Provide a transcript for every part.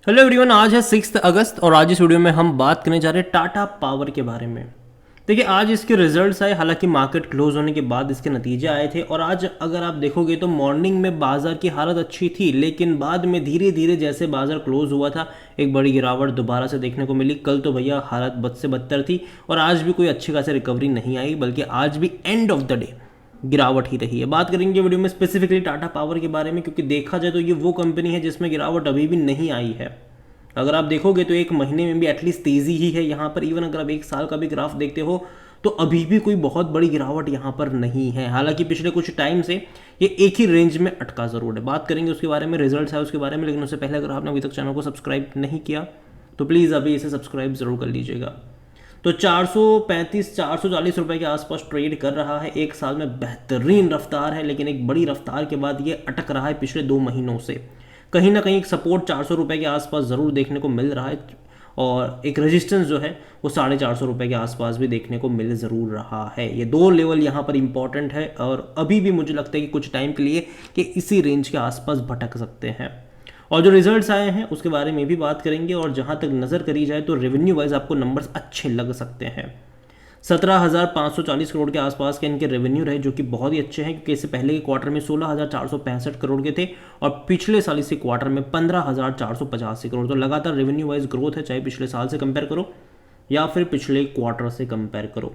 Hello everyone, आज है 6 अगस्त और आज इस वीडियो में हम बात करने जा रहे हैं टाटा पावर के बारे में। देखिए, आज इसके रिजल्ट्स आए, हालांकि मार्केट क्लोज होने के बाद इसके नतीजे आए थे। और आज अगर आप देखोगे तो मॉर्निंग में बाजार की हालत अच्छी थी, लेकिन बाद में धीरे धीरे जैसे बाजार क्लोज हुआ था एक बड़ी गिरावट दोबारा से देखने को मिली। कल तो भैया हालत बद से बदतर थी और आज भी कोई अच्छी खासी रिकवरी नहीं आई, बल्कि आज भी एंड ऑफ द डे गिरावट ही रही है। बात करेंगे वीडियो में स्पेसिफिकली टाटा पावर के बारे में, क्योंकि देखा जाए तो ये वो कंपनी है जिसमें गिरावट अभी भी नहीं आई है। अगर आप देखोगे तो एक महीने में भी एटलीस्ट तेज़ी ही है यहाँ पर। इवन अगर आप एक साल का भी ग्राफ देखते हो तो अभी भी कोई बहुत बड़ी गिरावट यहाँ पर नहीं है। हालांकि पिछले कुछ टाइम से ये एक ही रेंज में अटका ज़रूर है। बात करेंगे उसके बारे में, रिजल्ट्स है उसके बारे में, लेकिन उससे पहले अगर आपने अभी तक चैनल को सब्सक्राइब नहीं किया तो प्लीज़ अभी इसे सब्सक्राइब ज़रूर कर लीजिएगा। तो 435-440 रुपए के आसपास ट्रेड कर रहा है। एक साल में बेहतरीन रफ्तार है, लेकिन एक बड़ी रफ्तार के बाद ये अटक रहा है पिछले 2 महीनों से। कहीं ना कहीं एक सपोर्ट 400 रुपए के आसपास ज़रूर देखने को मिल रहा है और एक रेजिस्टेंस जो है वो 450 रुपए के आसपास भी देखने को मिल ज़रूर रहा है। ये दो लेवल यहाँ पर इंपॉर्टेंट है और अभी भी मुझे लगता है कि कुछ टाइम के लिए कि इसी रेंज के आसपास भटक सकते हैं। और जो रिजल्ट्स आए हैं उसके बारे में भी बात करेंगे। और जहाँ तक नज़र करी जाए तो रेवेन्यू वाइज आपको नंबर्स अच्छे लग सकते हैं। 17,540 करोड़ के आसपास के इनके रेवेन्यू रहे, जो कि बहुत ही अच्छे हैं, क्योंकि इससे पहले के क्वार्टर में 16,465 करोड़ के थे और पिछले साल इसी क्वार्टर में 15,485 करोड़। तो लगातार रेवेन्यू वाइज ग्रोथ है, चाहे पिछले साल से कंपेयर करो या फिर पिछले क्वार्टर से कंपेयर करो,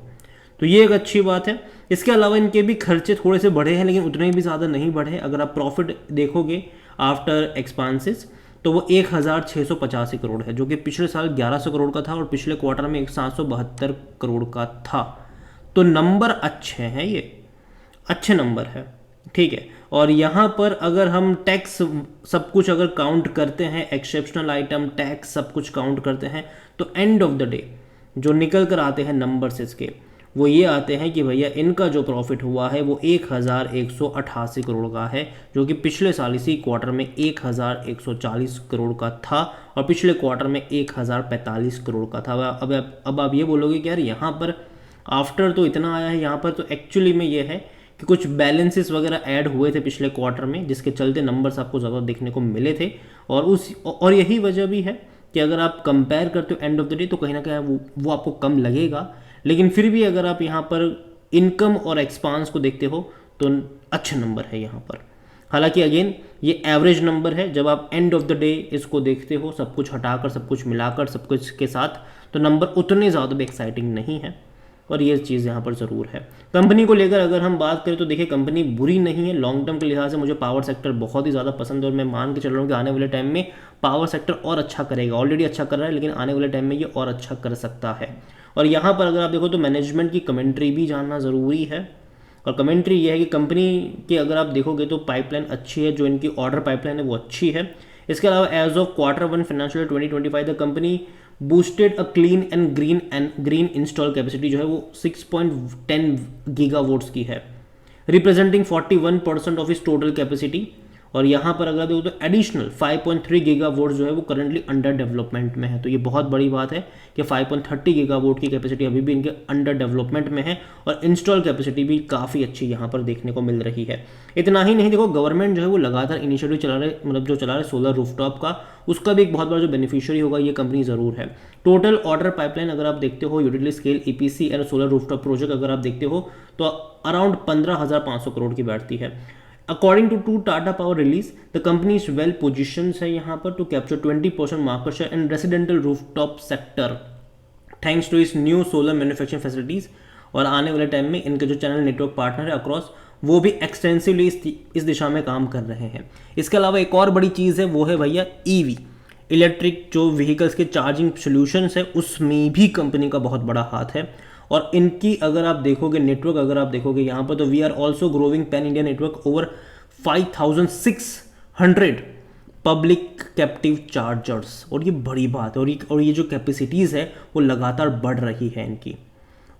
तो ये एक अच्छी बात है। इसके अलावा इनके भी खर्चे थोड़े से बढ़े हैं, लेकिन उतने भी ज़्यादा नहीं बढ़े। अगर आप प्रॉफिट देखोगे आफ्टर एक्सपेंसेस तो वो 1,685 करोड़ है, जो कि पिछले साल 1,100 करोड़ का था और पिछले क्वार्टर में 772 करोड़ का था। तो नंबर अच्छे हैं, ये अच्छे नंबर है, ठीक है। और यहाँ पर अगर हम टैक्स सब कुछ अगर काउंट करते हैं, एक्सेप्शनल आइटम टैक्स सब कुछ काउंट करते हैं, तो एंड ऑफ द डे जो निकल कर आते हैं नंबर्स इसके वो ये आते हैं कि भैया इनका जो प्रॉफिट हुआ है वो 1,188 करोड़ का है, जो कि पिछले साल इसी क्वार्टर में 1,140 करोड़ का था और पिछले क्वार्टर में 1,045 करोड़ का था। अब आप ये बोलोगे कि यार यहाँ पर आफ्टर तो इतना आया है, यहाँ पर तो एक्चुअली में ये है कि कुछ बैलेंसेस वगैरह ऐड हुए थे पिछले क्वार्टर में, जिसके चलते नंबर्स आपको ज़्यादा देखने को मिले थे। और यही वजह भी है कि अगर आप कंपेयर करते हो एंड ऑफ द डे तो कहीं ना कहीं वो आपको कम लगेगा। लेकिन फिर भी अगर आप यहाँ पर इनकम और एक्सपांस को देखते हो तो अच्छे नंबर है यहाँ पर। हालांकि अगेन ये एवरेज नंबर है, जब आप एंड ऑफ द डे इसको देखते हो सब कुछ हटाकर सब कुछ मिलाकर सब कुछ के साथ, तो नंबर उतने ज़्यादा भी एक्साइटिंग नहीं है। और ये चीज़ यहाँ पर ज़रूर है। कंपनी को लेकर अगर हम बात करें तो देखिए कंपनी बुरी नहीं है। लॉन्ग टर्म के लिहाज से मुझे पावर सेक्टर बहुत ही ज़्यादा पसंद है और मैं मान के चल रहा हूँ कि आने वाले टाइम में पावर सेक्टर और अच्छा करेगा। ऑलरेडी अच्छा कर रहा है, लेकिन आने वाले टाइम में ये और अच्छा कर सकता है। और यहाँ पर अगर आप देखो तो मैनेजमेंट की कमेंट्री भी जानना ज़रूरी है। और कमेंट्री ये है कि कंपनी की अगर आप देखोगे तो पाइपलाइन अच्छी है, जो इनकी ऑर्डर पाइपलाइन है वो अच्छी है। इसके अलावा as of Q1 financial 2025 the company boosted a clean and green install capacity जो है वो 6.10 गीगावाट्स की है, रिप्रेजेंटिंग 41% ऑफ इस टोटल कैपेसिटी। और यहाँ पर अगर देखो तो एडिशनल 5.3 गीगावाट जो है वो करंटली अंडर डेवलपमेंट में है। तो ये बहुत बड़ी बात है कि 5.30 गीगावाट की कैपेसिटी अभी भी इनके अंडर डेवलपमेंट में है और इंस्टॉल कैपेसिटी भी काफ़ी अच्छी यहाँ पर देखने को मिल रही है। इतना ही नहीं, देखो गवर्नमेंट जो है वो लगातार इनिशिएटिव चला रहे, मतलब जो चला रहे सोलर रूफटॉप का, उसका भी एक बहुत बड़ा जो बेनिफिशियरी होगा ये कंपनी ज़रूर है। टोटल ऑर्डर पाइपलाइन अगर आप देखते हो, utility scale EPC and solar rooftop project अगर आप देखते हो तो अराउंड 15,500 करोड़ की बैठती है। According to Tata Power release, the company is well positioned है यहाँ पर to capture 20% market share in residential rooftop sector thanks to its new solar manufacturing facilities। और आने वाले टाइम में इनके जो चैनल नेटवर्क पार्टनर है अक्रॉस वो भी एक्सटेंसिवली इस दिशा में काम कर रहे हैं। इसके अलावा एक और बड़ी चीज़ है वो है भैया EV, इलेक्ट्रिक जो व्हीकल्स के चार्जिंग सोल्यूशंस है उसमें भी कंपनी का बहुत बड़ा हाथ है। और इनकी अगर आप देखोगे नेटवर्क, अगर आप देखोगे यहाँ पर तो we are also growing pan India network over 5,600 public captive chargers. और ये बड़ी बात है और ये जो कैपेसिटीज़ है वो लगातार बढ़ रही है इनकी।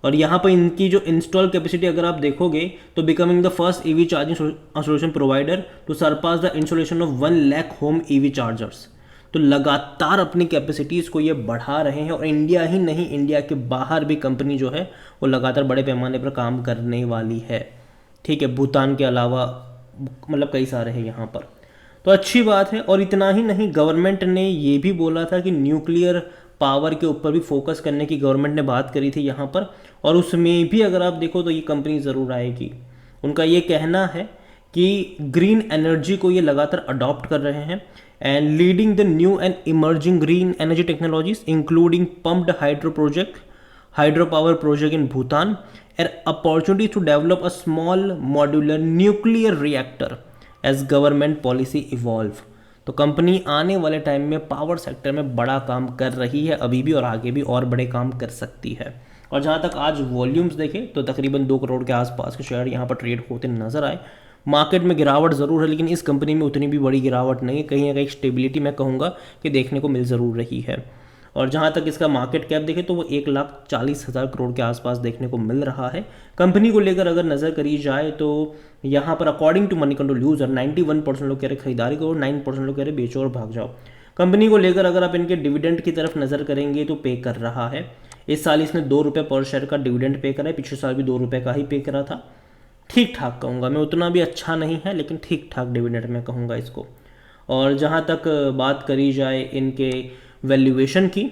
और यहाँ पर इनकी जो इंस्टॉल कैपेसिटी अगर आप देखोगे तो becoming the first EV charging solution provider to surpass the installation of 1 lakh home EV chargers. तो लगातार अपनी कैपेसिटीज़ को ये बढ़ा रहे हैं और इंडिया ही नहीं, इंडिया के बाहर भी कंपनी जो है वो लगातार बड़े पैमाने पर काम करने वाली है, ठीक है। भूटान के अलावा मतलब कई सारे हैं यहाँ पर। तो अच्छी बात है। और इतना ही नहीं, गवर्नमेंट ने ये भी बोला था कि न्यूक्लियर पावर के ऊपर भी फोकस करने की गवर्नमेंट ने बात करी थी यहाँ पर, और उसमें भी अगर आप देखो तो ये कंपनी ज़रूर आएगी। उनका ये कहना है कि ग्रीन एनर्जी को ये लगातार अडॉप्ट कर रहे हैं and leading the new and emerging green energy technologies including pumped hydro power project in Bhutan and opportunity to develop a small modular nuclear reactor as government policy evolve. तो कंपनी आने वाले टाइम में पावर सेक्टर में बड़ा काम कर रही है अभी भी, और आगे भी और बड़े काम कर सकती है। और जहाँ तक आज वॉल्यूम्स देखें तो तकरीबन 2 करोड़ के आसपास के शेयर यहाँ पर ट्रेड होते नजर आए। मार्केट में गिरावट ज़रूर है, लेकिन इस कंपनी में उतनी भी बड़ी गिरावट नहीं है, कहीं ना कहीं स्टेबिलिटी मैं कहूँगा कि देखने को मिल ज़रूर रही है। और जहाँ तक इसका मार्केट कैप देखें तो वो 1,40,000 करोड़ के आसपास देखने को मिल रहा है। कंपनी को लेकर अगर नज़र करी जाए तो यहाँ पर according to Moneycontrol user 91% लोग कह रहे खरीदारी करो, 9% लोग कह रहे बेचो और भाग जाओ। कंपनी को लेकर अगर आप इनके डिविडेंड की तरफ नज़र करेंगे तो पे कर रहा है। इस साल इसने 2 रुपये पर शेयर का डिविडेंड पे करा है, पिछले साल भी 2 रुपये का ही पे करा था। ठीक ठाक कहूँगा मैं, उतना भी अच्छा नहीं है लेकिन ठीक ठाक डिविडेंड मैं कहूँगा इसको। और जहाँ तक बात करी जाए इनके वैल्यूएशन की,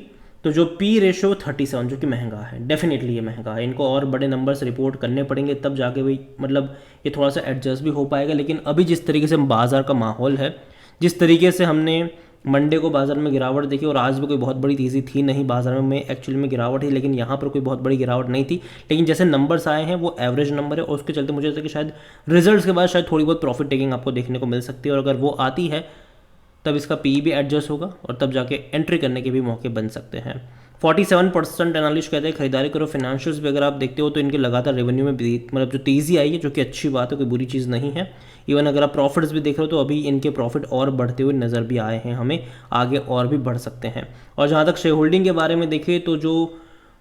तो जो पी रेशो 37 जो कि महंगा है, डेफिनेटली ये महंगा है। इनको और बड़े नंबर्स रिपोर्ट करने पड़ेंगे तब जाके भाई मतलब ये थोड़ा सा एडजस्ट भी हो पाएगा। लेकिन अभी जिस तरीके से बाज़ार का माहौल है, जिस तरीके से हमने मंडे को बाजार में गिरावट देखी, और आज भी कोई बहुत बड़ी तेज़ी थी नहीं बाजार में एक्चुअली में गिरावट ही, लेकिन यहाँ पर कोई बहुत बड़ी गिरावट नहीं थी। लेकिन जैसे नंबर्स आए हैं वो एवरेज नंबर है, और उसके चलते मुझे लगता है कि शायद रिजल्ट्स के बाद शायद थोड़ी बहुत प्रॉफिट टेकिंग आपको देखने को मिल सकती है। और अगर वो आती है तब इसका पी भी एडजस्ट होगा और तब जाके एंट्री करने के भी मौके बन सकते हैं। 47% एनालिस्ट कहते हैं खरीदारी करो। फाइनेंशियल्स भी अगर आप देखते हो तो इनके लगातार रेवेन्यू में मतलब जो तेज़ी आई है, जो कि अच्छी बात है, कोई बुरी चीज़ नहीं है। इवन अगर आप प्रॉफिट्स भी देख रहे हो तो अभी इनके प्रॉफिट और बढ़ते हुए नज़र भी आए हैं हमें, आगे और भी बढ़ सकते हैं। और जहाँ तक शेयर होल्डिंग के बारे में देखें तो जो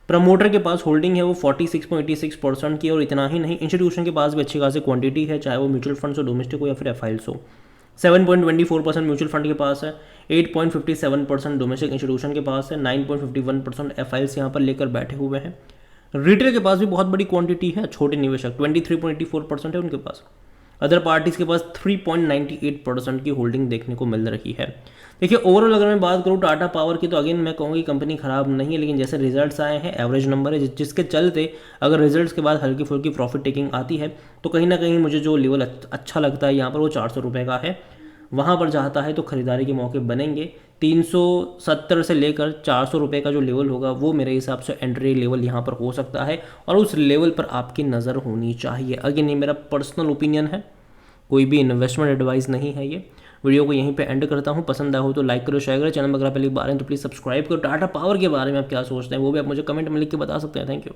प्रमोटर के पास होल्डिंग है वो 46.86% की, और इतना ही नहीं, इंस्टीट्यूशन के पास भी अच्छी खासी क्वांटिटी है, चाहे वो म्यूचुअल फंड्स हो, डोमेस्टिक हो या फिर एफआईएल्स हो। 7.24% म्यूचुअल फंड के पास है, 8.57% डोमेस्टिक इंस्टीट्यूशन के पास है, 9.51% एफआईएल्स यहाँ पर लेकर बैठे हुए हैं। रिटेल के पास भी बहुत बड़ी क्वांटिटी है, छोटे निवेशक 23.84% है उनके पास। अदर पार्टीज़ के पास 3.98% की होल्डिंग देखने को मिल रही है। देखिए ओवरऑल अगर मैं बात करूँ टाटा पावर की, तो अगेन मैं कहूँगी कंपनी खराब नहीं है, लेकिन जैसे रिजल्ट्स आए हैं एवरेज नंबर है, जिसके चलते अगर रिजल्ट्स के बाद हल्की फुल्की प्रॉफिट टेकिंग आती है तो कहीं ना कहीं मुझे जो लेवल अच्छा लगता है यहाँ पर वो 400 रुपये का है। वहाँ पर जाता है तो खरीदारी के मौके बनेंगे। 370 से लेकर 400 रुपये का जो लेवल होगा वो मेरे हिसाब से एंट्री लेवल यहाँ पर हो सकता है, और उस लेवल पर आपकी नज़र होनी चाहिए। अगेन ये मेरा पर्सनल ओपिनियन है, कोई भी इन्वेस्टमेंट एडवाइस नहीं है ये। वीडियो को यहीं पे एंड करता हूँ। पसंद आया हो तो लाइक करो, शेयर करो। चैनल में अगर आप पहली बार हैं तो प्लीज़ सब्सक्राइब करो। टाटा पावर के बारे में आप क्या सोचते हैं वो भी आप मुझे कमेंट में लिख के बता सकते हैं। Thank you.